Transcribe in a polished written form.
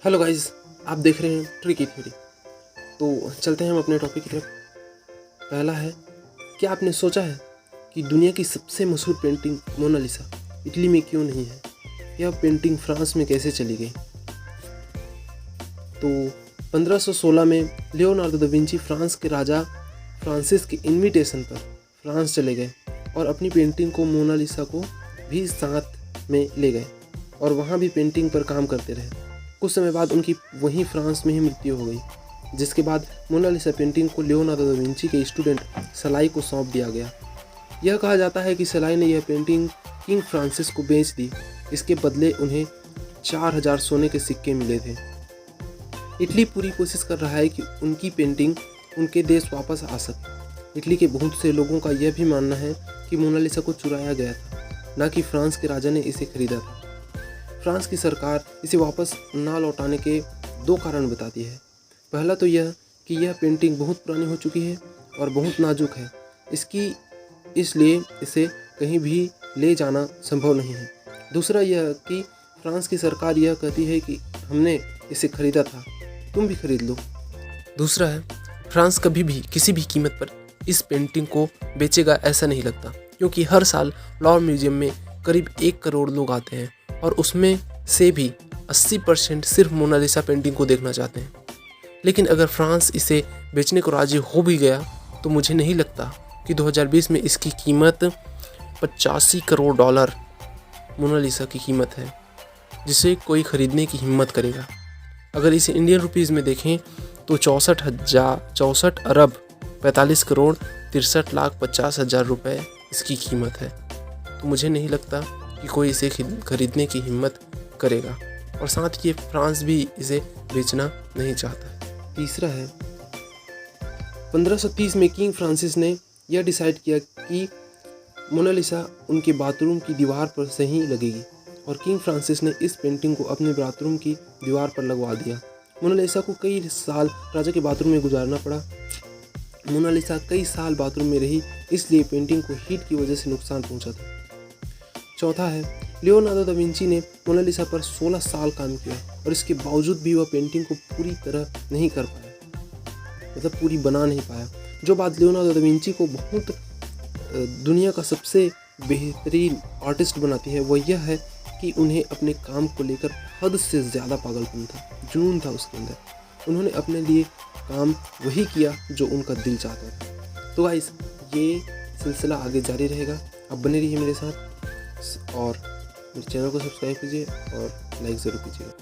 Hello guys, आप देख रहे हैं ट्रिकी थ्योरी। तो चलते हैं हम अपने टॉपिक की तरफ। पहला है, क्या आपने सोचा है कि दुनिया की सबसे मशहूर पेंटिंग मोनालिसा इटली में क्यों नहीं है? यह पेंटिंग फ्रांस में कैसे चली गई? तो 1516 में लियोनार्डो दा विंची फ्रांस के राजा फ्रांसिस के इनविटेशन पर फ्रांस चले गए और अपनी पेंटिंग को मोनालिसा को भी साथ में ले गए और वहाँ भी पेंटिंग पर काम करते रहे। कुछ समय बाद उनकी वहीं फ्रांस में ही मृत्यु हो गई, जिसके बाद मोनालिसा पेंटिंग को लियोनार्डो दा विंची के स्टूडेंट सलाई को सौंप दिया गया। यह कहा जाता है कि सलाई ने यह पेंटिंग किंग फ्रांसिस को बेच दी। इसके बदले उन्हें 4000 सोने के सिक्के मिले थे। इटली पूरी कोशिश कर रहा है कि उनकी पेंटिंग उनके देश वापस आ सके। इटली के बहुत से लोगों का यह भी मानना है कि मोनालिसा को चुराया गया था, न कि फ्रांस के राजा ने इसे खरीदा था। फ्रांस की सरकार इसे वापस ना लौटाने के दो कारण बताती है। पहला तो यह कि यह पेंटिंग बहुत पुरानी हो चुकी है और बहुत नाजुक है, इसलिए इसे कहीं भी ले जाना संभव नहीं है। दूसरा यह कि फ्रांस की सरकार यह कहती है कि हमने इसे खरीदा था, तुम भी खरीद लो। दूसरा है, फ्रांस कभी भी किसी भी कीमत पर इस पेंटिंग को बेचेगा ऐसा नहीं लगता, क्योंकि हर साल लॉर म्यूजियम में करीब 1 करोड़ लोग आते हैं और उसमें से भी 80% सिर्फ मोनालिसा पेंटिंग को देखना चाहते हैं। लेकिन अगर फ्रांस इसे बेचने को राजी हो भी गया तो मुझे नहीं लगता कि 2020 में इसकी कीमत 85 करोड़ डॉलर मोनालिसा की कीमत है, जिसे कोई खरीदने की हिम्मत करेगा। अगर इसे इंडियन रुपीज़ में देखें तो 64 अरब 45 करोड़ 63,50,000 रुपये इसकी कीमत है। तो मुझे नहीं लगता कि कोई इसे खरीदने की हिम्मत करेगा, और साथ ही फ्रांस भी इसे बेचना नहीं चाहता। तीसरा है, 1530 में किंग फ्रांसिस ने यह डिसाइड किया कि मोनालिसा उनके बाथरूम की दीवार पर से ही लगेगी, और किंग फ्रांसिस ने इस पेंटिंग को अपने बाथरूम की दीवार पर लगवा दिया। मोनालिसा को कई साल राजा के बाथरूम में गुजारना पड़ा। मोनालिसा कई साल बाथरूम में रही, इसलिए पेंटिंग को हीट की वजह से नुकसान पहुंचा था। चौथा है, लियोनार्डो दा विंची ने मोनालिसा पर 16 साल काम किया और इसके बावजूद भी वह पेंटिंग को पूरी तरह नहीं कर पाया, मतलब पूरी बना नहीं पाया। जो बात लियोनार्डो दा विंची को बहुत दुनिया का सबसे बेहतरीन आर्टिस्ट बनाती है वह यह है कि उन्हें अपने काम को लेकर हद से ज़्यादा पागलपन था, जुनून था उसके अंदर। उन्होंने अपने लिए काम वही किया जो उनका दिल चाहता था। तो गाइस, ये सिलसिला आगे जारी रहेगा। आप बने रहिए मेरे साथ और मेरे चैनल को सब्सक्राइब कीजिए और लाइक ज़रूर कीजिएगा।